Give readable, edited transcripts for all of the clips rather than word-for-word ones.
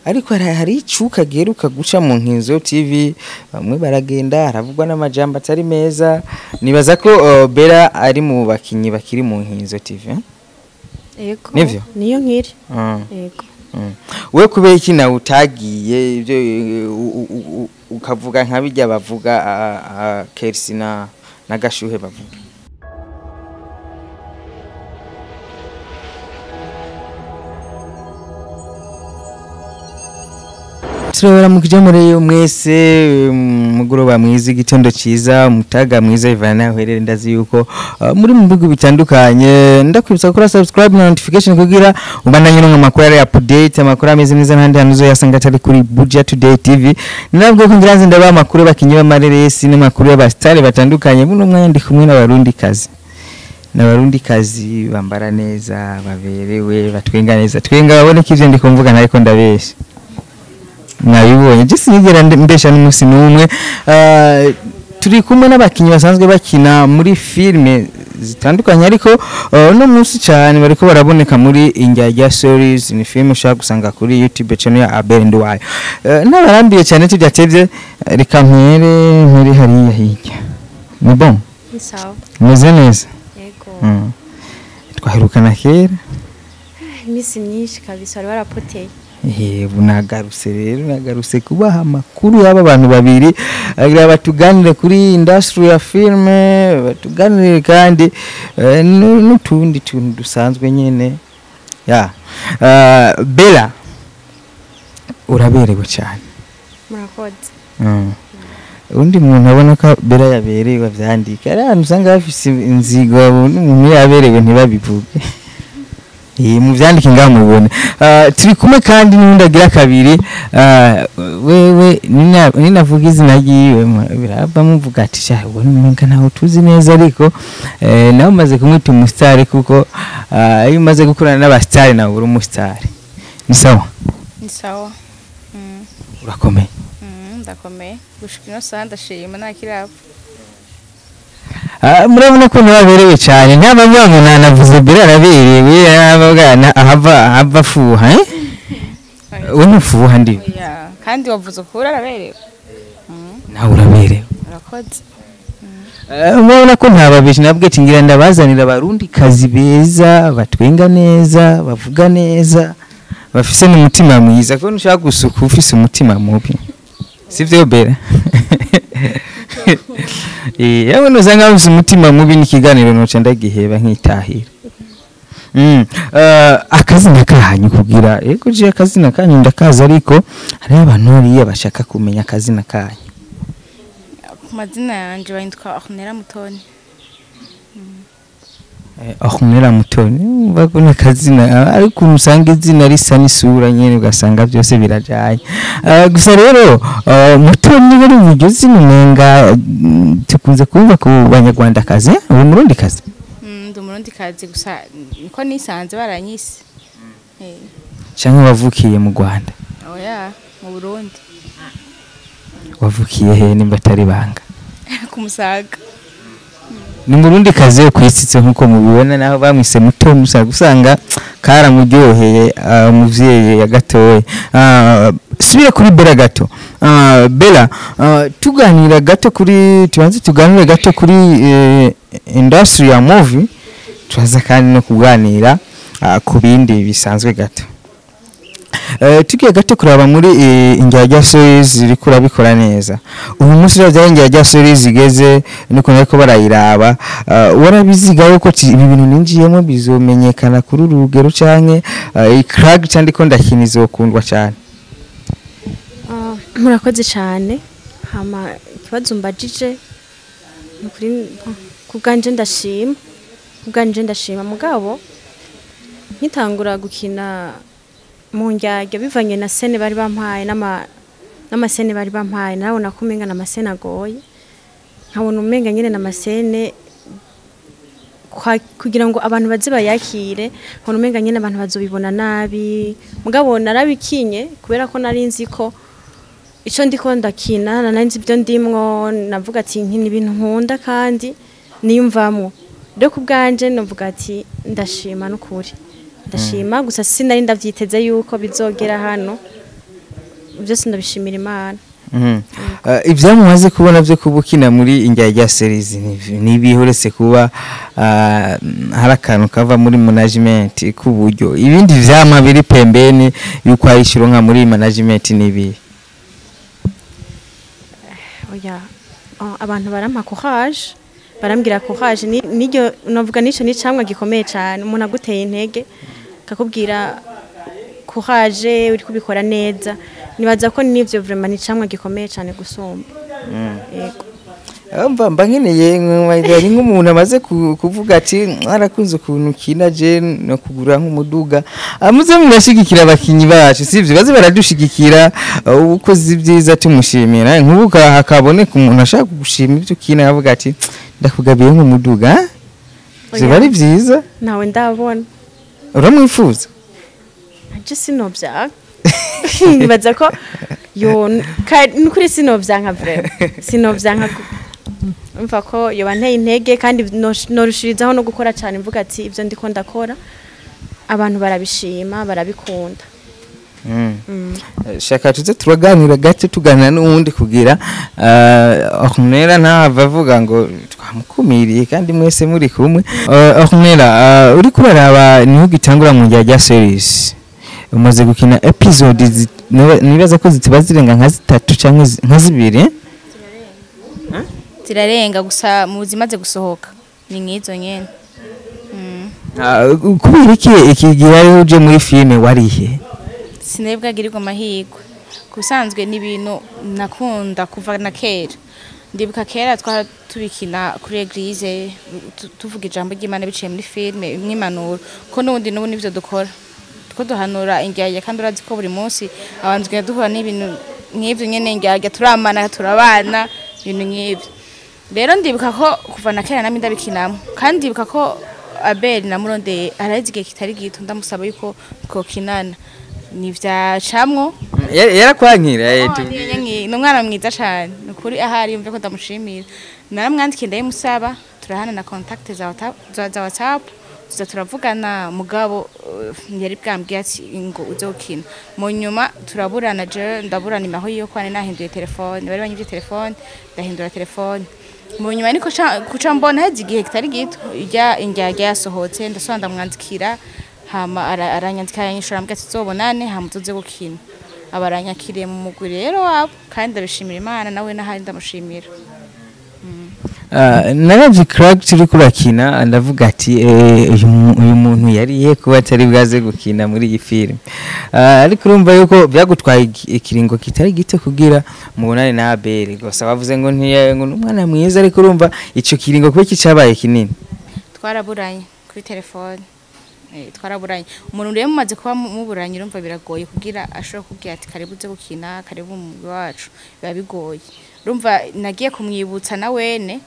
ariko hari icuka geruka guca mu Nkinzo TV bamwe baragenda haravugwa n'amajambo atari meza nibaza ko Bella ari mu bakinyi bakiri mu Nkinzo TV Yego nivyo niyo nkiri yego we kubera iki nawe utagiye ibyo ukavuga nka bijya bavuga Kersi na Gashuhe bavuga turabara mu kijamure mwese mugoroba mwiza igitondo ciza umutaga mwiza Ivya nawe rero ndazi yuko muri mu bigo bitandukanye ndakwibutsa gukora subscribe na notification kugira ubandanye no makuru ya update amakuru ameze neza n'andi hanuzo yasanga atari kuri Bije Today TV nabwo ko ngiranze ndaba amakuru bakinyi b'amareresi n'amakuru y'abastari batandukanye buno mwanya ndi kumwe n'abarundi kazi bambara neza baberewe batwenga neza twenga baboneka ivyo ndi kumvuga nariko ndabesha nabibonye je sinigera mbesha n'umusi numwe turi kumwe n'abakinyi basanzwe bakina muri filme zitandukanye ariko no munsi cyane bariko baraboneka muri Injya series ni film ushaka gusanga kuri YouTube channel ya Abel and Ivya n'abarambiye cyane tudatevye reka mpere hariya hirya ni bon ni sawa meze neza yego twaherukana kera imisi myinshi kabisa bari barapoteye nagaruse kubaha makuru y'aba bantu babiri agira batuganire kuri industry ya filme batuganire kandi n'utundi tuntu dusanzwe nyene Bella uraberewe cyane murakoze undi muntu abona ko Bella yaberewe bavyandika ari ahantu usanga bafise inzigo umuntu yaberewe ntibabivuge mu vyandike ngamubone turi kumwe kandi n'undagira kabiri wewe ninavuga izina ryiwe biraba muvuga ati sha ubone umenga naho tuzi neza ariko nawe maze kumwita umustar kuko iyo umaze gukorana n'abastar nawe uri umustar ni sawa urakomeye ndakomeye gushikino sanda shima nakirabo murabona ko nababerewe cyane ntabanywango nanavuze Bella araberewe abagana ahava fuha unufuha ndi kandi wavuze ko araberewe nawe uraberewe urakoze murabona ko ntababishi nabwe tingira ndabazanira abarundi kazi beza batwenga neza bavuga neza bafise n'umutima mwiza ko nushaka gusuka ufise umutima mubi sivyo Bella yawe nuzanga ufise umutima mubi n'ikiganiro noca ndagiheba nkitahira akazina kahanyu kugira yego je akazina kanyu ndakaza ariko hari abantu bariya bashaka kumenya akazina kanyu ku mazina yanje bayitwa Akhunera Mutoni Akhunera Mutoni bagone kazina ariko umusanga izina risa n'isura nyene ugasanga byose birajaye gusa rero Mutoni bari buryo zinumenga tukunze kumva ku banyarwanda kazi uri murundi kazi ndi murundi kazi gusa niko nisanze baranyise cyangwa wavukiye mu Rwanda oya mu Burundi wavukiye he nimba atari banga kumusaga ni murundi kazi yo kwitsitse nkuko mubibona naho bamwise muto musa gusanga karamuryoheye umuvyeyi yagatoye subire kuri Bella gato Bella tuganira gato kuri tuganire gato kuri industry ya movie twaza kandi no kuganira ku bindi bisanzwe gato tugiye gato kuraba muri Injya series ziri kurabikora neza uyu munsi rya Injya series zigeze nuko nariko barayiraba warabiziga uko ibi bintu ninjiyemo bizomenyekana kuri urugero canke ikrag cyandiko ndakinizo kundwa cyane murakoze cyane hama kibazo mbajije nukuri kuganje ndashima mugabo nkitangura gukina mu njyajya bivanye na sene bari bampaye n'amasene bari bampaye narabona ko umenga n'amasene agoye nkabona umenga nyine n'amasene kugira ngo abantu baze bayakire nkabona umenga nyine abantu bazobibona nabi mugabo narabikinye kubera ko nari nzi ko ico ndiko ndakina nari nzi ibyo ndimwo navuga ati nkini ibintu nkunda kandi niyumvamo rero kubganje navuga ati ndashima n'ukuri ndashima gusa sinari ndavyiteze yuko bizogera hano byose ndabishimira Imana. Ibyamumaze kubona byo kubukina muri Injyajya series nibihorese kuba hari akantu kava muri management kuburyo ibindi vyama biri pembeni yuko ayishuro nka muri management nibi. Oya abantu barampa courage barambwira courage niryo novuga nico ni camwa gikomeye cyane umuntu aguteye intege kakubwira courage uri kubikora neza nibaza ko nivyo vraiment ni camwa gikomeye cyane gusumba. Yego mba nkeneye nk'umuntu amaze kuvuga ati arakunze ukuntu kina je no kugura nk'umuduga amuze murashigikira abakinyi bacu sivyo baze baradushigikira ukoze ibyiza tumushimira nk'ubuka hakaboneka umuntu ashaka kugushima ibyo kina yavuga ati ndakugabiye nk'umuduga ziba ari byiza nawe ndabona uramwifuza aje sinovya nibaza ko yo kuri sinovya nka vraiment sinovya nka umva ko yoba nteye intege kandi norushirizaho no gukora cyane mvuga ati ibyo ndiko ndakora abantu barabishima barabikunda. Shaka tuze turaganira gato tuganira n'uwundi kugira Ornella ntava avuga ngo twamukumiriye kandi mwese muri kumwe. Ornella uri kuraraba niho gitangura mu Njyajya series umaze gukina episode nibaza ko zitiba zirenga nka 3 cyangwa nka 2 zirarenga gusa mu zimaze gusohoka ni nkizo nyene. Kubera iki gihe uje muri filme warihe sinebwa girirwa amahirwe kusanzwe n'ibintu nakunda kuva na kera ndibuka kera twara tubikina kuri eglise tuvuga ijambo ry'Imana biciye muri filme imwimanuro ko nubundi n'ubu nivyo dukora two duhanura Injyajya kandi urazi ko buri munsi abanzwe duhura n'ibintu nk'ivyo nyene Injyajya turamana turabana ibintu nk'ivyo rero ndibuka ko kuva na kera nami ndabikinamo kandi ndibuka ko Abel namurondeye arazigiye kitari gito ndamusaba yuko kokinana nivyacamwo yarakwankira n'umwana mwiza cyane ukuri ahari yumve ko ndamushimira naramwandikiye ndayimusaba turahana na contact za WhatsApp tuza turavugana mugabo yari bwambwiye ati ngo uzokina mu nyuma turaburana je ndaburana imaho yo kwane nahinduye telefone bari banyivye telefone ndahindura telefone mu nyuma niko kuca mbona hazigiye kitari gito ijya Injyajya yasohotse ndasonda mwandikira hama aranyandika yanyishura mbwa tuzobonane hamutuze gukina abaranyakiriye mu mugwi rero wabo kandi ndabishimira Imana nawe nahari ndamushimira. Naravye crack uri kurakina ndavuga ati uyu muntu yariye kuba atari bwaze gukina muri iyi film ariko urumva yuko byagutwaye ikiringo kitari gito kugira mubonane na Abel gusa bavuze ngo ngo n'umwana mwiza ariko urumva ico kiringo kuba kicabaye kinini twaraburanye kuri telefone twaraburanye umuntu rero mumaze kuba muburanye urumva biragoye kugira ashobora kubwira ati karibu uze gukina karibu mu wacu biba bigoye urumva nagiye kumwibutsa na wene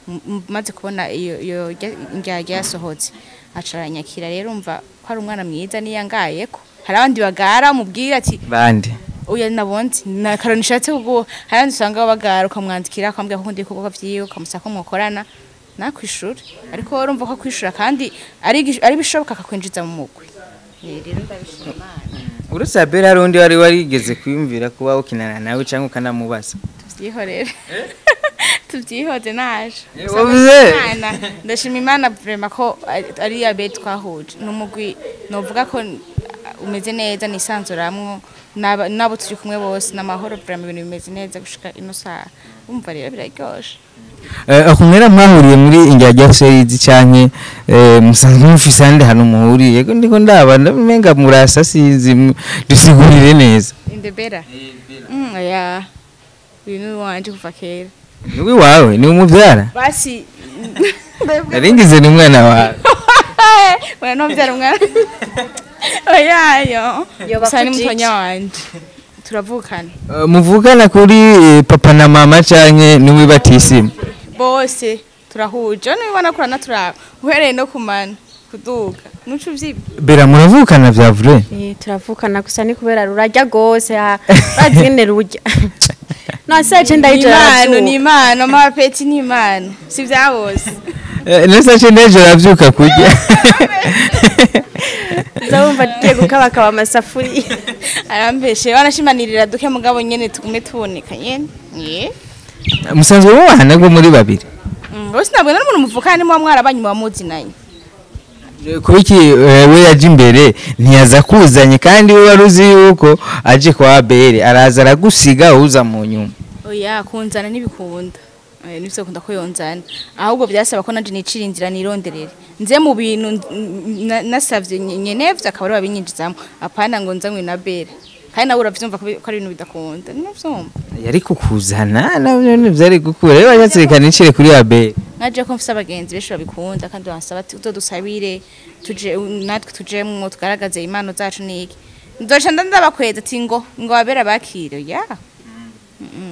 maze kubona iyo Injyajya yasohotse acaranyakira rero urumva ko ari umwana mwiza niyangaye ko hari abandi bagara mubwira ati bande uya nabonze nakaronishatse kugo hari abandi usanga bagara ukamwandikira akambwira ko ndi kuko vyiwe ukamusaka mukorana nakwishura ariko urumva ko kwishura kandi ari bishoboka akakwinjiza mu mugwi rero ndabishima Imana. Uretse Abel hari undi wari warigeze kwiyumvira kuba ukinana nawe cyangwa ukanamubaza tuvyihorere tuvyihoze naje ndashima Imana vraiment ko ari Abel twahuje n'umugwi novuga ko umeze neza nisanzuramwo nabo turi kumwe bose n'amahoro vraiment ibintu bimeze neza gushika ino saha umva rero biraryoshe. Akumera mwahuriye muri Injyajya series cyane musanzwe mufise hande hano muhuriye yego ndiko ndaba ndamenga murasa sinzi dusigurire neza indebera ya bintu wanje kuva kera niwe wawe ni umuvyara basi naringize ni mwana wawe wana no mvyara mwana oyayo sani mutonya wanje turavukana muvukana kuri papa na mama canke niwe batisima bose turahuje nibona kurana turaba uhereye no kumana kuduga nucu vyibi bera muravukana vya vrai turavukana gusa ni kubera rurajya gose bazine rujya no saje ndayijara ni imano mapeti ni imano si vya bose nesa chendeje ravyuka kujya Ndumva tugiye gukabakaba amasafuriya. arambeshe wanashimanirira duke mugabo nyene tugume tuboneka nyene musanzwe mubana ngo muri babiri bose nabwo n'umuntu muvukana mu mwarabanye mu muzinanye kubiki we yaje imbere ntiyaza kuzanye kandi we waruzi yuko aje kwa Abel araza aragusiga uza mu nyuma oya kunzana nibikunda nivyo kunda ko yonzana ahubwo byasaba ko nanje nicira inzira nironderere nze mu bintu nasavye nyenevye akabari babinyinjizamo apana ngo nzanywe na Abel kandi nawe uravyumva ko ari ibintu bidakunda ninavyumva yari kukuzana navyo vyari gukura rero yatsirikana nicire kuri Abel naje ko mfise abagenzi benshi babikunda kandi bansaba ati uzodusabire tuje natwe tujemwo tugaragaze impano zacu niki ndoca ndabakweza ati ngo Abel bakire ya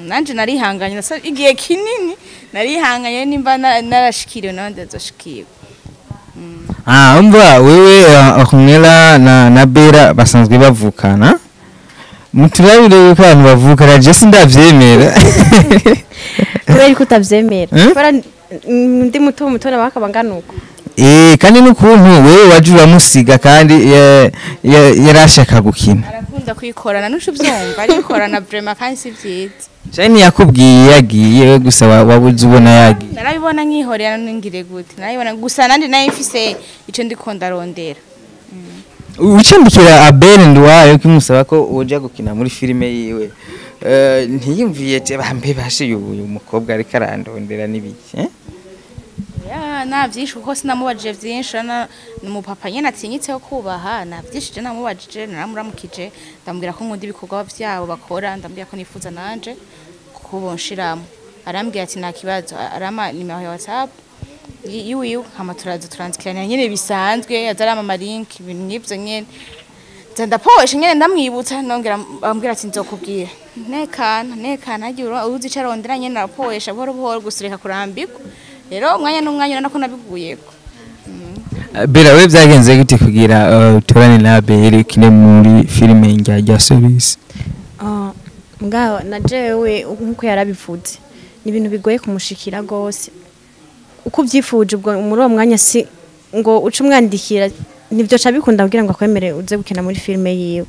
nanje narihanganye igihe kinini narihanganye nimba narashikiriwe nawe ndazoshikirwa umva wewe akumwela na Bera basanzwe bavukana muturabire yuko abantu bavukana je sindavyemera kubera ko utavyemera kubera ndi muto nabakabanganuko kandi n'ukuntu wewe waje uramusiga kandi yarashaka gukina arakunda kwikorana n'usho vyumva arikorana vraiment kandi si vyiza cyane yakubwiye yagiye gusa wabuze ubona yagiye narabibona nkihorera n'ingire gute narabibona gusa nandi nayo mfise ico ndikunda rondera ucandikira Abel ndwayo kimusaba ko uja gukina muri filime yiwe ntiyumviye ati bambe bashe uyu mukobwa ariko arandondera nibiki ya navyishe uko sinamubajije vyinshi n'umupapa nyene atinyitseho kubaha navyishije namubajije naramuramukije ndambwira ko nkunda ibikorwa vyabo bakora ndambwira ko nifuza nanje kubonshiramo arambwira ati nta kibazo arama nimero ya WhatsApp yiwe hama turanzikirana nyene bisanzwe azarama link ibintu nk'ivyo nyene ndaposhe nyene ndamwibutsa nongera ambwira ati nzokubwira nekana agira uzi icarondera nyene naposha buhoro buhoro gusireka kurambirwa rero umwanya n'umwanya nako nabiguyeko Bera we byagenze gute kugira utorane na Abel kine muri filime njya service ngaho na jewe nkuko yarabivuze ni ibintu bigoye kumushikira gose uko byifuje ubwo muri uwo mwanya si ngo uca umwandikira nibyo ca bikunda kugira ngo akwemere uze gukina muri filime yiwe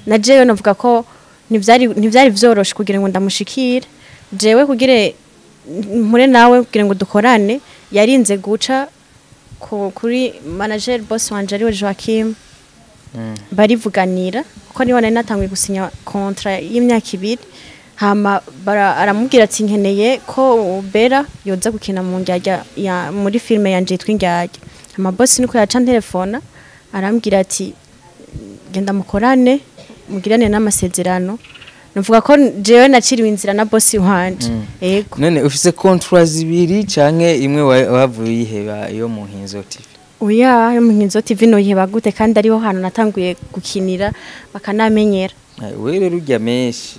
na jewe navuga ko ntivyari vyoroshe kugira ngo ndamushikire jewe kugira mpure nawe kugira ngo dukorane yarinze guca kuri manager boss wanje ariwe Joachim barivuganira kuko niho nari natanguye gusinya contrat y'imyaka 2 hama aramubwira ati nkeneye ko Bera yoza gukina mu njyajya muri filime yanje yitwa Injyajya hama boss niko yaca telefona arambwira ati genda mukorane mugirane n'amasezerano nuvuga ko jewe naciriwe inzira na boss wanje yego none ufise contrat zibiri canke imwe wavuye yiheba iyo mu Nkinzo TV oya yo mu Nkinzo TV no yiheba gute kandi ariho hano natanguye gukinira bakanamenyera we rero urya menshi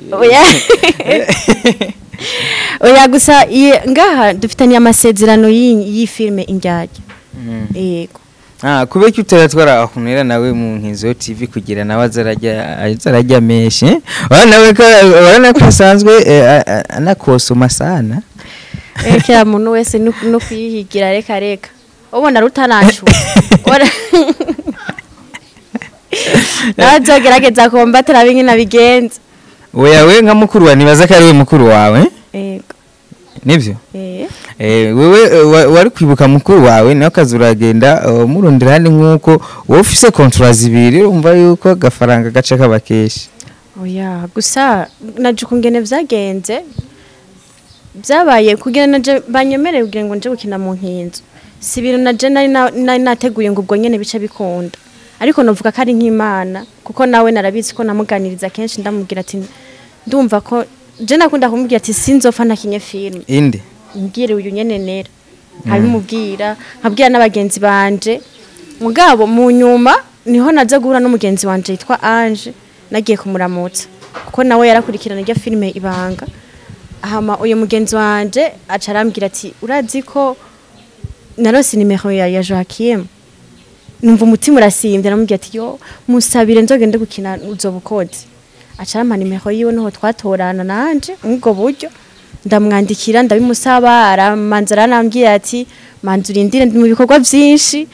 oya gusa ngaha dufitanye amasezerano y'iyi filime Injyajya yego kubeki utaratwara akunera nawe mu Nkinzo TV kugira nawe azarajya menshi wana ko asanzwe anakosoma sana kera muntu wese no kuyihigira reka ubona rutanacu nazogerageza kombatira bingi nabigenza oya we nka mukuru wa nibaza ko ari we mukuru wawe yego nivyo wewe wari kwibuka mukuru wawe nawe kazuragenda murondera handi nkuko wowe ufise contrat zibiri urumva yuko gafaranga gace kabakeshi oya gusa naje kungene vyagenze byabaye kugira naje banyemereye kugira ngo nje gukina mu Nkinzo sibiro naje nari nateguye ngo ubwo nyene bice bikunda ariko novuga ko ari nk'Imana kuko nawe narabizi ko namuganiriza kenshi ndamubwira ati ndumva ko je nakunda kumubwira ati sinzofa nakinye film inde mbwire uyu nyene nera nkabimubwira nkabwira n'abagenzi banje mugabo mu nyuma niho naza guhura n'umugenzi wanje yitwa Ange nagiye kumuramutsa kuko nawe yarakurikirana irya filime Ibanga hama uyu mugenzi wanje acarambwira ati urazi ko narose nimero ya Joachim numva umutima urasimbye namubwira ati yo musabire nzogende gukina uzobukoze acarampa nimero yiwe niho twatorana nanje ubwo buryo ndamwandikira ndabimusaba aramanza aranambwira ati manzurindire ndi mu bikorwa byinshi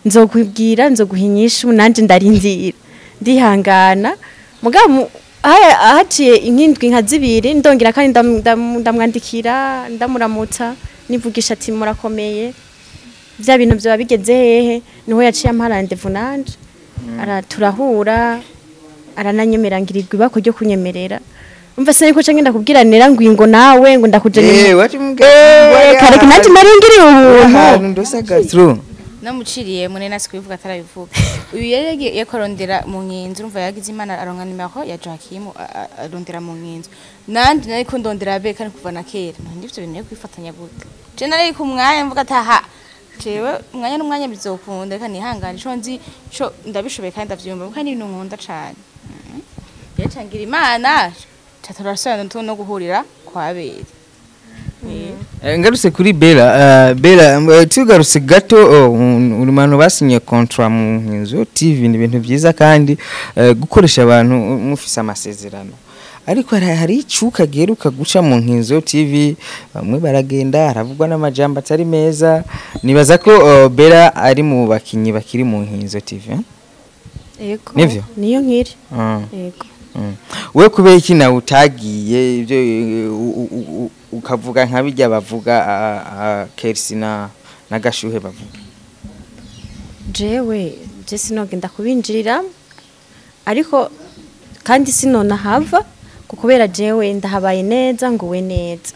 nzokubwira nzoguhinyisha nanje ndarindira ndihangana mugabo haciye inkindwi nka zibiri ndongera kandi ndamwandikira ndamuramutsa nivugisha ati murakomeye bya bintu byo bigeze hehe niho yaciye amarandevu nanje turahura arananyemera ngirirwa ibako ryo kunyemerera umva se niko ngenda kubwiranira ngo nawe ngo ndakujanye kare nanje naringiriye ubuntu ndosaga through namuciriye munena sikuvuga atarabivuga uyu yari yakorondera mu nkinzo urumva yagize imana aronka nimero ya Joachim arondera mu nkinzo nandi nari ko ndondera be kandi kuva na kera ndivyo bintu kwifatanya gute je nari ku mwanya mvuga ataha jewe umwanya n'umwanya bizokunda reka nihangane ico nzi ico ndabishoboye kandi ndavyumva kandi ibintu nkunda cane yacangira imana taturasana no guhurira kwa Abel ngarutse kuri Bella tugarutse gato uri manu basinye contrat mu nkinzo TV ni ibintu byiza kandi gukoresha abantu mufise amasezerano ariko hari icuka geruka guca mu nkinzo TV bamwe baragenda haravugwa n'amajambo atari meza nibaza ko Bella ari mu bakinyi bakiri mu nkinzo TV yego nivyo niyo nkiri yego we kubera iki nawe utagiye ibyo ukavuga nka bijya bavuga Kersi na Gashuhe bavuga jewe sinogenda kubinjirira ariko kandi sinona hava kubera jewe ndahabaye neza ngo we neza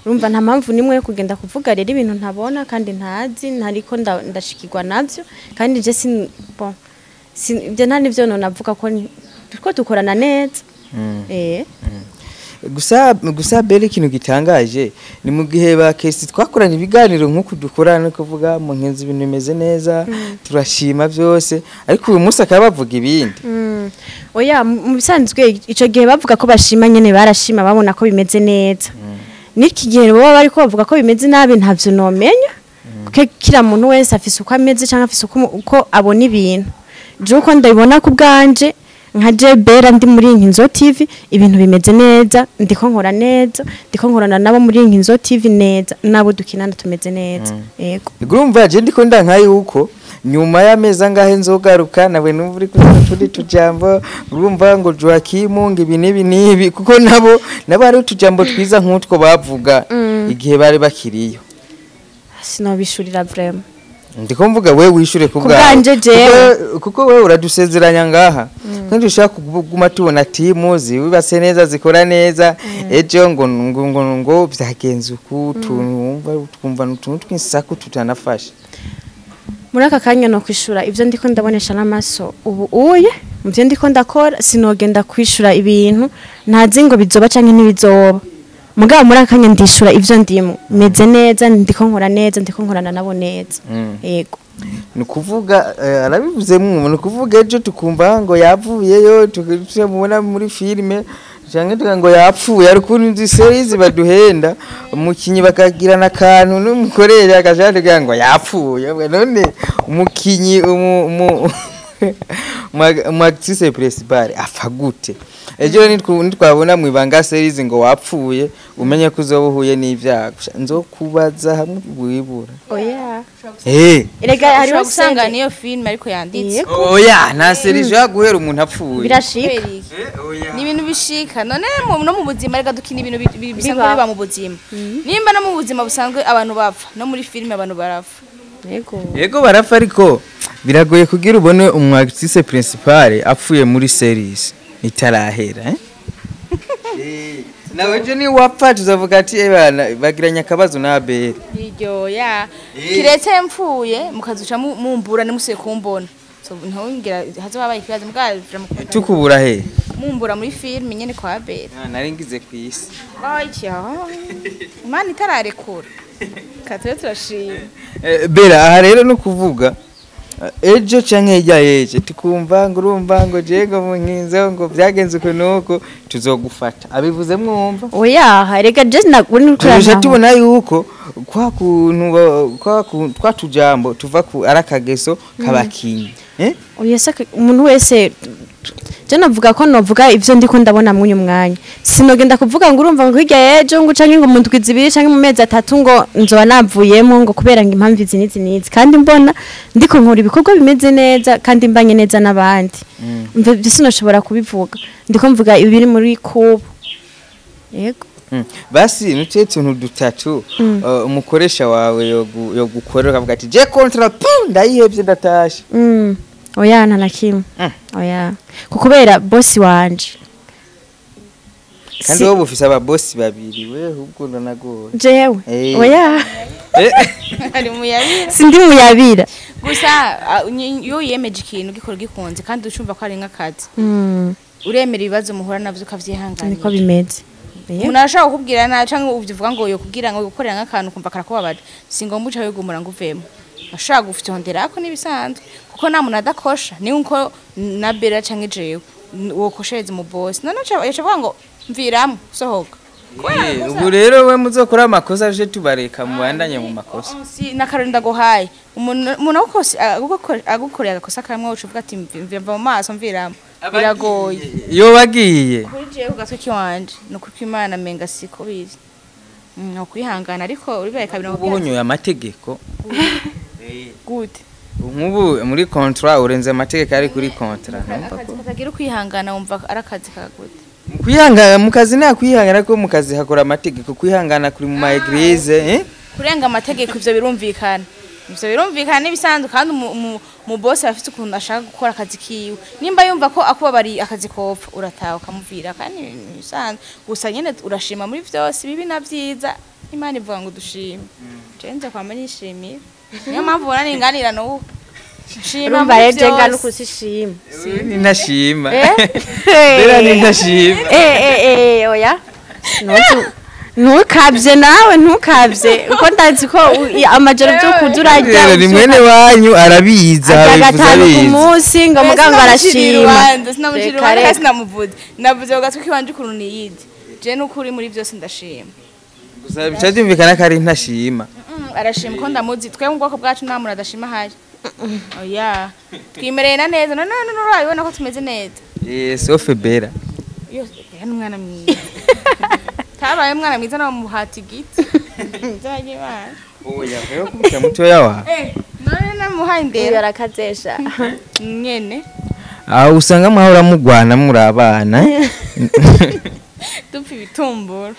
urumva nta mpamvu nimwe yo kugenda kuvuga rero ibintu ntabona kandi ntazi ntariko ndashikirwa navyo kandi je ibyo nta nivyo navuga ko dukorana neza gusa Bella ikintu gitangaje ni mu gihe ba Kersi twakorana ibiganiro nk'uko dukorana kuvuga mu nkinzi ibintu bimeze neza turashima byose ariko uyu munsi akaba bavuga ibindi oya mu bisanzwe ico gihe bavuga ko bashima nyene barashima babona ko bimeze neza niki gihe baba bari ko bavuga ko bimeze nabi ntavyo nomenya kuko kira muntu wese afise uko ameze canke afise uko abona ibintu je uko ndabibona ku bwanje nka Bella ndi muri Nkinzo TV ibintu bimeze neza ndiko nkora neza ndiko nkorana nabo muri Nkinzo TV neza nabo dukinana tumeze neza yego urumva je ndiko ndanka yuko nyuma y'ameza ngahe nzogaruka nawe numva uri kuri tujambo urumva ngo Joachim ngo ibi kuko nabo ari tujambo twiza nk'utwo bavuga igihe bari bakiriyo sinobishurira vraiment ndiko mvuga we wishure kubwanje jewe kuko we uradusezeranya ngaha kandi ushaka kuguma tubona timu zibase neza zikora neza ejo ngo byagenze uku twumva n'utuntu tw'insaku tutanafasha muri aka kanya no kwishura ivyo ndiko ndabonesha n'amaso ubu uye muvyo ndiko ndakora sinogenda kwishura ibintu ntazi ngo bizoba canke ntibizoba mugabo muri aka kanya ndishura ivyo ndimo meze neza ndiko nkora neza ndiko nkorana nabo neza yego nukuvuga arabivuze mu nukuvuga ejo tukumva ngo yavuyeyo tukimubona muri filme cyangwa ngo yapfuye ariko undi series baduhenda umukinyi bakagirana kantu n'umukorera akajande ngo yapfuye none umukinyi mu actrice principale apfa gute ejo nitwabona mu ibanga series ngo wapfuye umenye ko uzobuhuye n'ivyago nzokubaza hamwe wibura oya erega hari usanga niyo film ariko yanditse oya nta series yo guhera umuntu apfuye birashika ni ibintu bishika none no mu buzima rega dukina ibintu bisanzwe biba mu buzima nimba no mu buzima busanzwe abantu bapfa no muri film abantu barapfa yego barapfa ariko biragoye kugira ubone umwactrice principale apfuye muri series itarahera nawe je ni wapfa tuzavuga ati bana bagiranya akabazo na Abel iryo ya kiretse mpfuye mukazuca mumbura nemusiye kumbona so ntawingira hazo babaye ikibazo mbwavira mu tukubura he mumbura muri film nyene kwa Abel naringize kwisi imana itararekura katwe turashima Bella aha rero no kuvuga ejo canke yeje tukumva ngo urumva ngo jego mu nkinzo ngo byagenze uko nuko tuzogufata abivuze mwumva oya rega je naguni turana tubona yuko kwa kuntu kwa tujambo tuva ku arakageso kabakinyi oya saka umuntu wese je navuga ko novuga ivyo ndiko ndabona mu uyu mwanya sinogenda kuvuga ngo urumva ngo hirya ejo ngo canke ngo mu ndwi zibiri canke mu mezi 3 ngo nzoba navuyemo ngo kubera ngo impamvu izi nizi kandi mbona ndiko nkora ibikorwa bimeze neza kandi mbanye neza n'abandi mve sinoshobora kubivuga ndiko mvuga ibiri muri kubu yego basi nuce tuntu dutatu umukoresha wawe yo gukorera kavuga ati je contrat ndayihebye ndatashe oya nta nakimwe oya kukubera boss wanje kandi wowe ufise aba boss babiri we ubwo ndanagoye jewe oya ari muyabira sindi muyabira gusa yo yemeje ikintu gikora gikunze kandi ucumva ko ari nk'akazi uremera ibibazo muhura navyo ukavyihanganira niko bimeze umuntu arashaka kukubwira na canke uvuga ngo yo kubwira ngo gukorera nk'akantu kumva karakubabaje singomba uca wigumura ngo uvemo ashaka gufyonderako nibisanzwe kuko nta muntu adakosha ni uko na bera canke jewe wokoshereza mu boss none yacavuga ngo mviramo sohoka ubu rero we muzokora amakosa aje tubareka mubandanye mu makosa si nakarinda gohaye umuntu ukose agukorera agakosa kamwe ucuvuga ati mva mu maso mviramo biragoye yo bagiye kuri jewe ugatoki wanje nuko Imana menga siko bizi no kwihangana ariko uribeka bino ubunyoye amategeko gute nk'ubu muri contrat urenze amategeko ari kuri contrat akagira kwihangana wumva arakazi kagute kwihangana mu kazi nta kwihangana ko mu kazi hakora amategeko kwihangana kuri mu maeglise kurenga amategeko ivyo birumvikana n'ibisanzwe kandi mu boss afite ukuntu ashaka gukora akazi kiwe nimba yumva ko akubabari akazi kopfa urataha ukamuvira kandi bisanzwe gusa nyene urashima muri vyose bibi na vyiza Imana ivuga ngo dushime cenze kwama nishimira niyo mpamvu ubona ninganira n'ubu shima urumva yeje ngana ukusishima ninashima bera ninashima oya ntukabye nawe ntukabye uko ndazi ko amajoro byo kudurajya ni mwene wanyu arabiza gatanu ku munsi ngo muganga arashima kare sinamuvuze navuze ngo gatwe kiwanje ukuntu niyidi je n'ukuri muri byose ndashima gusa bicadimvikana ko ari ntashima arashima ko ndamuzi twe mu bwoko bwacu nta muntu adashima haje oya twimereye na neza none urabibona ko tumeze neza sofe bera yo n'umwana mwiza tabaye mwana mwiza na muhati giti nzaje bana oya rero kumutya mutoya wa none namuhaye ndera yarakazesha nyene usanga mwahora mugwana muri abana dupfa ibitumburo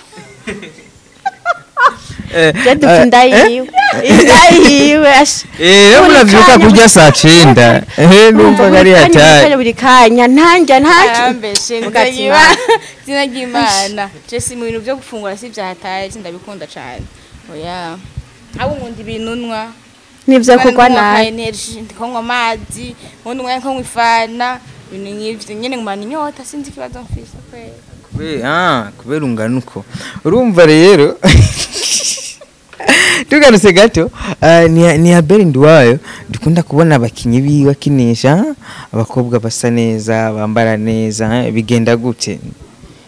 ndayiwe rero muravyuka kurya saa 9 numva kari hatari buri kanya ntanja sinagimana Jesse mu bintu byo gufungura si byahataye sindabikunda cyane oya abo ngundi binunwa nivyo kugwa naye energy ndikonywa amazi ubundi umwanya nkonywa ifana ibintu nk'ivyo nyene ngumana inyota sinzi ikibazo mfise kubera ungana uko urumva rero tugarutse gato ni Abel Ndwayo dukunda kubona abakinyi biwe akinisha abakobwa basa neza bambara neza bigenda gute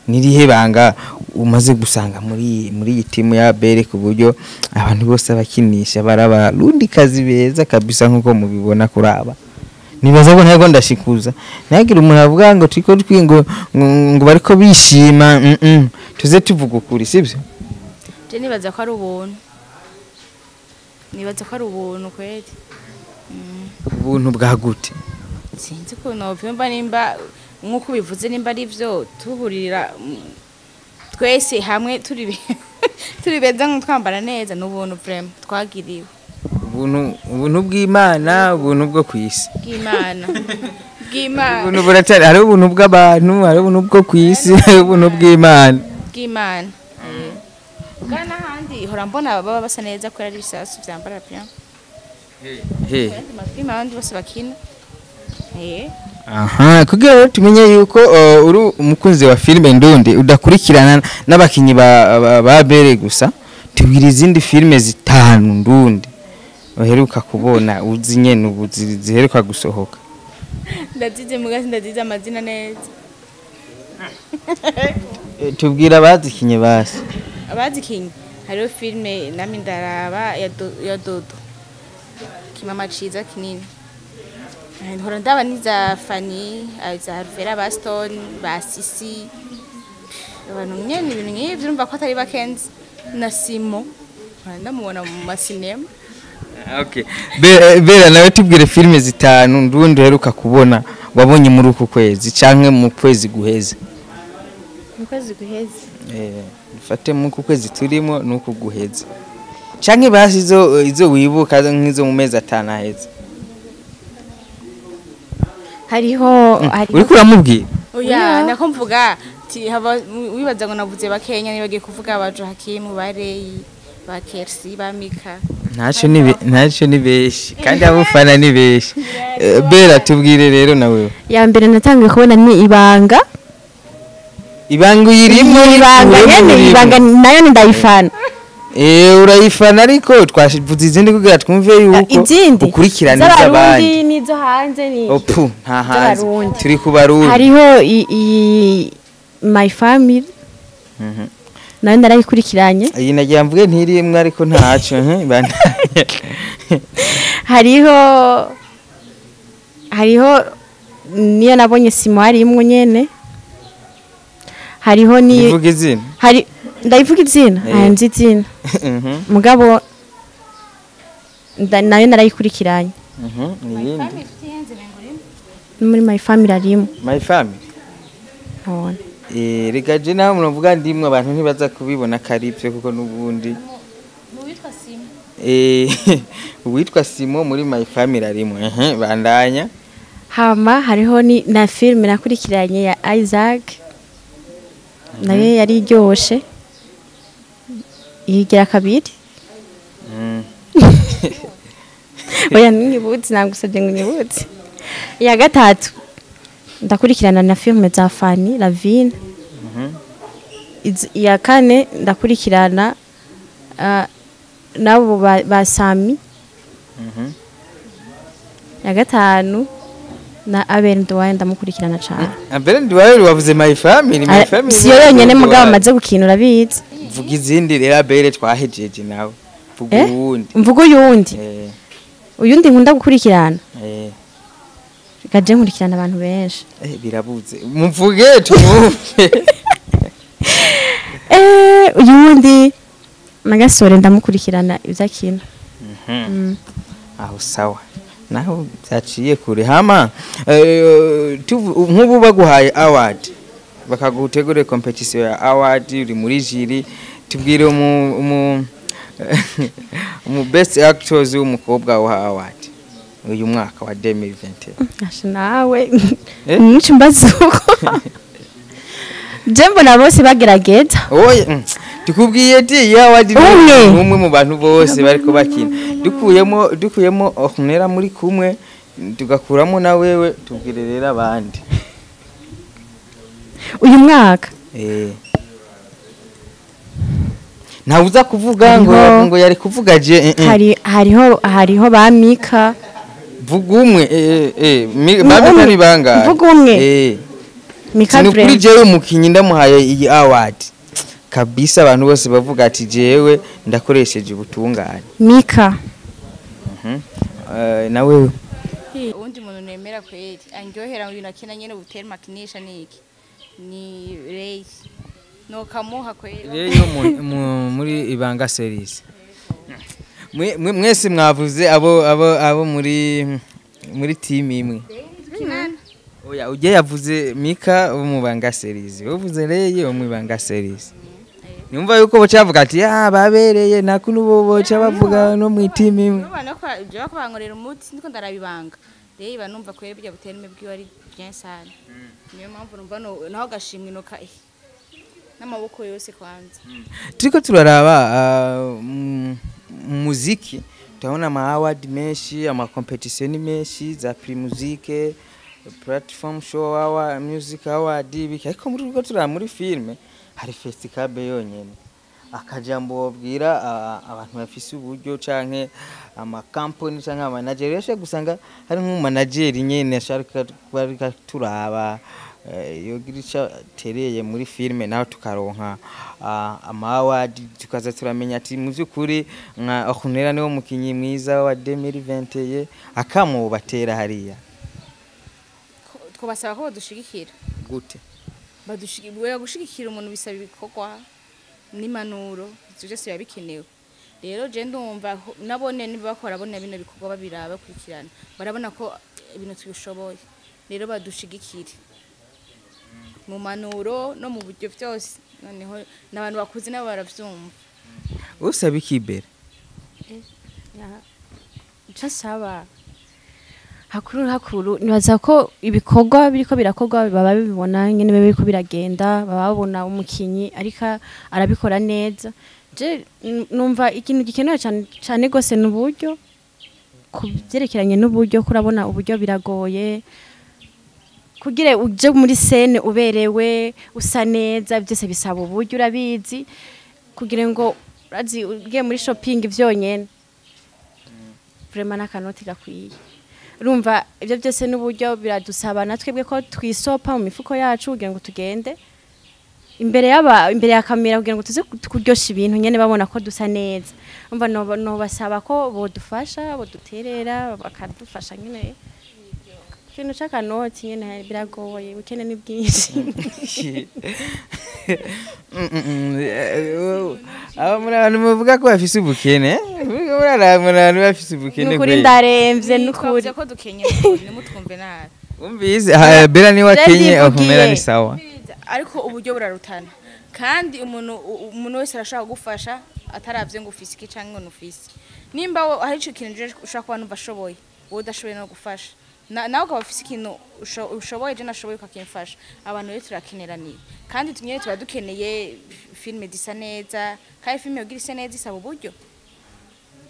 nirihe banga umaze gusanga muri iyi timu ya Abel ku buryo abantu bose abakinisha baraba rundi kazi beza kabisa nkuko mubibona kuraba nibaza ko ntago ndashikuza nagira umuntu avuga ngo twiko twingo ngo bariko bishima tuze tuvuga ukuri sibyo je nibaza ko ari ubuntu kweli ubuntu bwa gute sinzi ko novyumva nimba nkuko bivuze nimba ari byo tuburira twese hamwe turi beza nk'utwambara neza n'ubuntu vraiment twagiriwe ubuntu bw'Imana ubuntu bwo kwisi bw'Imana ubuntu buratari hari ubuntu bw'abantu hari ubuntu bwo kwisi hari ubuntu bw'Imana Gana handi hora mbona baba basa neza ko ari bisasu byambara pya mafilme abandi bose bakina kugira tumenye yuko uri umukunzi wa filime ndundi udakurikirana n'abakinyi ba Bere gusa tubwira izindi filime zitanu ndundi uheruka kubona uzi nyene ubu ziheruka gusohoka ndazize mugazi ndazize amazina neza tubwira abazikinye basi abazikinye hariho filime nami ndaraba ya Dodo kimama ciza kinini nkora ndaba niza Fanny za Vera Baston ba Sisi abantu nyene ibintu nk'ivyo urumva ko atari bakenzi na Simo ndamubona mu masinema. Okay. Bera nawe tubwire filime zitanu ndundi uheruka kubona wabonye muri uku kwezi canke mu kwezi guheze. Mu kwezi guheze. Dufate mu kwezi turimo nuko guheze. Canke basi izo wibuka nk'izo mu mezi atanu aheze. Hariho uri kuramubwira? Oya nako mvuga haba wibaza ngo navuze bakenya nibagiye kuvuga abajo Hakimu bareyi ba Kersi ba Mika. Ntaco ni beshi kandi abufana ni beshi. Bera tubwire rero nawe. Ya mbere natangiye kubona ni ibanga. Ibanga uyirimo ibanga nayo ndayifana. Urayifana ariko twashivuze izindi kugira twumve yuko ukurikirana iz'abandi nizo hanze ni opu nta hanze turi ku Barundi. Hariho my family nayo ndarayikurikiranye. Iyi nagiye mvuge ntirimwe ariko ntaco hariho niyo nabonye Simo harimwo nyene. Hariho ni Uvuga izina? Ndayivuga izina nzi izina mugabo nayo narayikurikiranye. Muri my family arimo. My family none reka je nawe muvuga ndimwe abantu ntibaza kubibona karipye kuko nubundi Uwitwa Simo uwitwa Simo muri my family arimo bandanya. Hama hariho ni na film nakurikiranye ya Isaac nayo yari iryoshe yigira kabiri. Oya nibutse nagusabye ngo nibutse. Ya gatatu ndakurikirana na film za Fanny Lavine. Ya kane ndakurikirana nabo ba Sami. Ya gatanu na Abel ndamukurikirana cyane. Abel wavuze my family siyo yonyene mugabo amaze gukinura bize. Vuga izindi rero Abel twahejeje nawe. Vuga uwundi. Mvuga uyundi. Uyundi nkunda gukurikirana. Gaje nkurikirana abantu benshi. Birabuze. Mvuge tumwumve. Uyundi Magasore ndamukurikirana ivyakina. Aho sawa. Naho byaciye kure hama nk'ubu baguhaye award bakagutegura competition ya award uri muri jury tubwire mu best actors w'umukobwa wa award uyu mwaka wa 2020. Nawe nico mbazuko Jembo na bose bagerageza. Oye tukubwiye ati ya award umwe mu bantu bose bariko bakina dukuyemo onera muri kumwe tugakuramo na wewe tubwire rero abandi uyu mwaka nta uza kuvuga ngo yari kuvuga je hariho ba Mika vuga umwe Mika ni banga vuga umwe Mika ni kuri jewe umukinyi ndamuhaye iyi award kabisa abantu bose bavuga ati jewe ndakoresheje ubutungane Mika. Na wewe undi muntu nemera kweli anjohera uyu nakina nyene butera makinisha niki ni Ray no kamuha kweli rero muri ibanga series mwese mwavuze abo muri team imwe. Oya uje yavuze Mika wo mu banga series uvuze Ray wo mu banga series. Numva yuko bocavuga ati babereye nakuno boca bavuga no mu team imwe. Ubana ko je bakubankorera umuti ndiko ndarabibanga. Rero banumva kwere bijya butera imibwi wari bien sana. Niyo mpamvu numva naho gashimwe no kai. N'amaboko yose kwanza. Turiko turaraba muziki tunaona ama award menshi ama competition menshi za prix musique platform show award music award ariko muri rugo turara muri filme hari festival yonyene akajambo wabwira abantu bafise uburyo canke ama company canke ama manager yashe gusanga hari nko manager nyene ashaka barika turaba yogirisha tereye muri filme naho tukaronka ama award tukaza turamenya ati mu byukuri nka akunera niwo mukinyi mwiza wa 2020 akamo batera hariya twabasaba ko badushigikira gute gushigikira umuntu bisaba ibikorwa n'impanuro ivyo byose biba bikenewe rero je ndumva nabone nibakora abona bino bikorwa babiraba bakurikirana barabona ko ibintu tubishoboye rero badushigikire mu manuro no mu buryo byose noneho n'abantu bakuze nabo baravyumva usaba ikibere saba hakuru nibaza ko ibikorwa biriko birakorwa baba bibona nyene biriko biragenda baba babona umukinyi ariko arabikora neza je numva ikintu gikenewe cyane gose n'uburyo kubyerekeranye n'uburyo kurabona uburyo biragoye kugira uje muri scene uberewe usa neza byose bisaba uburyo urabizi kugira ngo urazi ugiye muri shopping vyonyene vraiment nakanoti gakwiye urumva ibyo byose n'uburyo biradusaba natwebwe ko twisopa mu mifuko yacu kugira ngo tugende imbere ya kamera kugira ngo tuze kuryosha ibintu nyene babona ko dusa neza umva no basaba ko bodufasha boduterera bakadufasha nyene ikintu c'akanoti nyene biragoye ubukene ni bwinshi aba muri abantu muvuga ko bafise ubukene abantu bafise ubukene nukuri ndaremvye nukuri ko dukenye nimutwumve nabi umvise bera ni wakenye akumera ni sawa ariko uburyo burarutana kandi umuntu wese arashaka gufasha ataravye ngo ufise iki canke ngo nufise nimba hari ico kintu ushaka kuba numva ashoboye wowe udashoboye no gufasha nawe ukaba ufise ikintu ushoboye je nashoboye ukakimfasha abantu rero turakeneraniye kandi tumwe tuba dukeneye filme disa neza kandi filme yogira isa neza isaba uburyo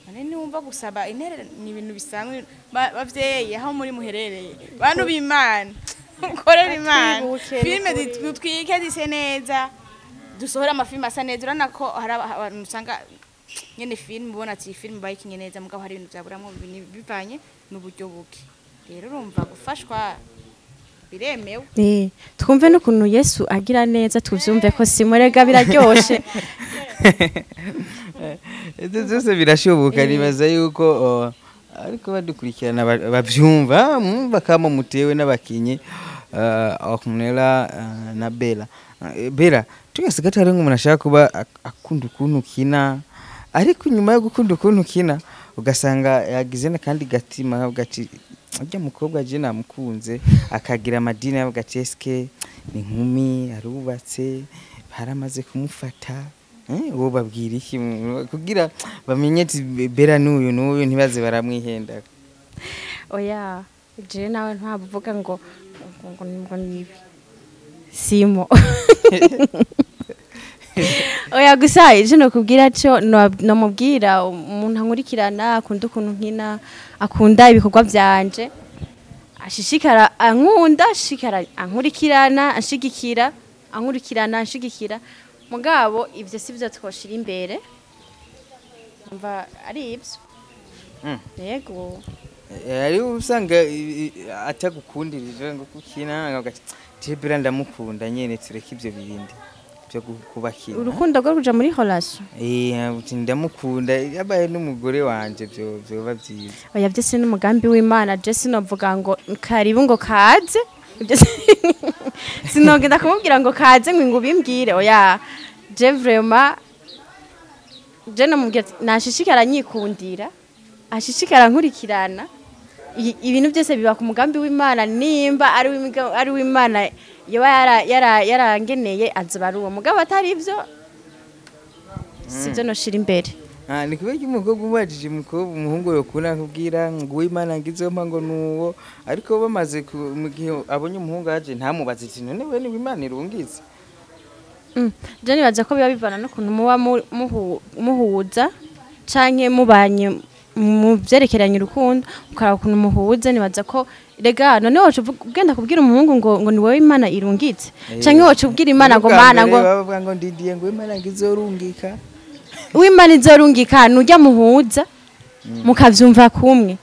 none niwumva gusaba interere ni ibintu bisanzwe bavyeyi aho muri muherereye bantu b'Imana ukorera Imana filme twike dise neza dusohora amafilme asa neza urana ko hari abantu usanga nyene filme ubona ati filme bayikinye neza mugabo hari ibintu byaburamwo bivanye n'uburyo buke rero urumva gufashwa biremewe twumve n'ukuntu Yesu agira neza tuvyumve ko simurega biraryoshe ibyo byose birashoboka nibaza yuko ariko badukurikirana bavyumva bakama mutewe n'abakinyi akumera na Bella tugase gatari ngo umuntu ashaka kuba akunda ukuntu kina ariko nyuma yo gukunda ukuntu kina ugasanga yagize kandi gatima gati ajya mukobwa je namukunze akagira amadini y'abagati eske ni nkumi arubatse baramaze kumufata uwo babwira iki kugira bamenye ati Bella n'uyu ntibaze baramwihenda oya je nawe ntavuga ngo nibi simo oya gusa ije no kubwira cyo no mubwira umuntu ankurikirana akunda ukuntu nkina akunda ibikorwa byanje ashishikara ankunda ashikara ankurikirana anshigikira mugabo ivyo sivyo twoshira imbere umva ari ivyo yego ari usanga atagukundira ngo kukina ngagati Bella ndamukunda nyene tureke ivyo bindi byo kubakina urukundo rwo kuja muri relation ndamukunda yabaye n'umugore wanje byo bavyiza oya byose n'umugambi w'Imana je sinovuga ngo karibu ngo kaze sinogenda kumubwira ngo kaze ngo bimbwire oya je vraiment je namubwira nashishikara nyikundira ashishikara nkurikirana ibintu byose biba ku mugambi w'Imana nimba ari w'Imana yoba yarangeneye azoba uwo mugabo atari ivyo sivyo noshira imbere ni kubera umukobwa ubajije umukobwa umuhungu yokuna kubwira ngo w'Imana ngizeho mpango nuwo ariko bamaze mu gihe abonye umuhungu aje ntamubaze ati none we ni w'Imana irungize je nibaza ko biba bivana n'ukuntu muba muhuza canke mubanye mu byerekeranye urukundo ukara ukuntu muhuze nibaza ko rega none wocu ugenda kubwira umuhungu ngo ni wowe Imana irungitse canke wocu ubwira Imana ngo mana ngo bavuga ngo ndidiye ngo Imana ngizorungika w'Imana izorungika nujya muhuza mukavyumva kumwe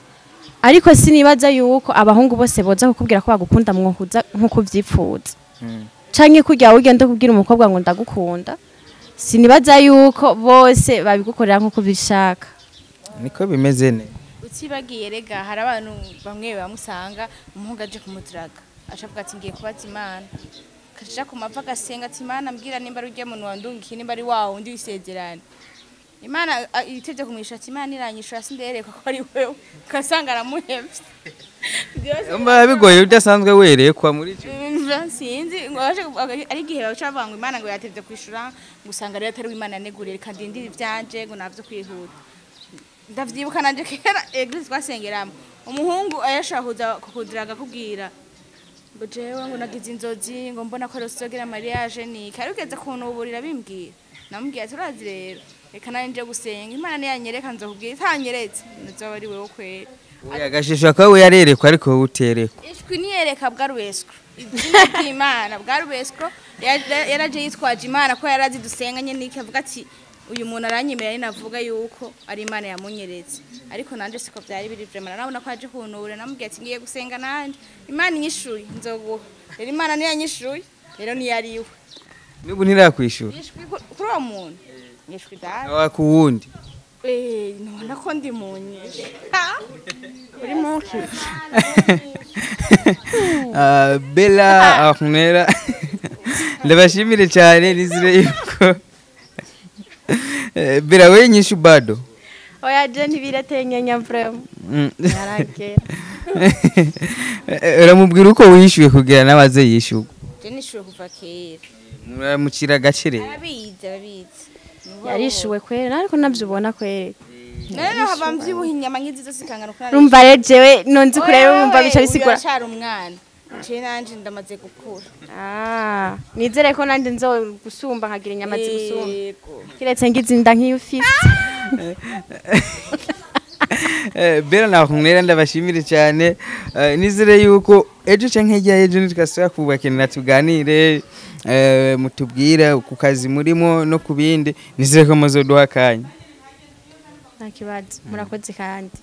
ariko sinibaza yuko abahungu bose boza kukubwira ko bagukunda mwohuza nkuko vyipfuza canke kujya ugenda kubwira umukobwa ngo ndagukunda sinibaza yuko bose babigukorera nkuko bishaka niko bimeze ne utibagiye rega hari abantu bamwe bamusanga umuhungu aje kumutiraga acavuga ati ngiye kubaza Imana kaja kumava gasenga ati Imana mbwira nimba ari urya muntu wandungikiye nimba ari wawo undi wisezerana Imana itevye kumwisha ati Imana iranyishura sindereka ko ari wewe kasanga aramuhevye mba bigoye udasanzwe werekwa muri cyo sinzi ngo ari gihe bacavanga Imana ngo yatevye kwishura gusanga rero atari Imana yaneguriye kandi ndiri vyanje ngo navyo kwihuta ndavyibuka nanje kera eglise twasengeramo umuhungu ayashahuza kukudiraga kubwira ngo jewe ngo nagize inzozi ngo mbona ko rosogera mariage ni karugeze kunuburira bimbwira namubwiye ati urazi rero reka nanje gusenga Imana niyanyereka nzokubwira itanyeretse nzoba ari wewe kwera agashishwa kawe yarerekwa ariko wowe uterekwa ishwi niyereka bwa rwesco izina ry'Imana bwa rwesco yaraje yitwaje Imana ko yarazi dusenga nyene ikavuga ati uyu muntu aranyemera ari navuga yuko ari Imana yamunyeretse ariko nanje siko byari biri vraiment nabona ko aje kunura namubwiye ati ngiye gusenga nanje Imana inyishuye nzoguha rero Imana niyanyishuye rero niyariwe niba ntirakwishura ishwi kuri uwo muntu ishwi dai wakuwundi nona ko ndi munyisha uri muki Bella Ahmera ndabashimire cyane nizire yuko Bella wenyishu bado oya je ntibiratengenya vraiment yaragera uramubwira uko wishyuye kugira nabaze yishyuka je nishuye kuva kera muramukira gacire arabizi yarishuwe kwera ariko navyubona kwera none haba mvyibuha inyama nkizizo sikangana ukuri rumva rero jewe nonzi kureba urumva bica bisigura cyari umwana je nanje ndamaze gukura nizere ko nanje nzogusumba nkagira inyama zigusumba kiretse ngize inda nk'iyufise Bella na Ahmera ndabashimire cyane nizere yuko ejo canke hirya ejo nitwasubira kubakenera tuganire mutubwira ku kazi murimo no kubindi nizere ko muzoduha kanya nta kibazo murakoze kandi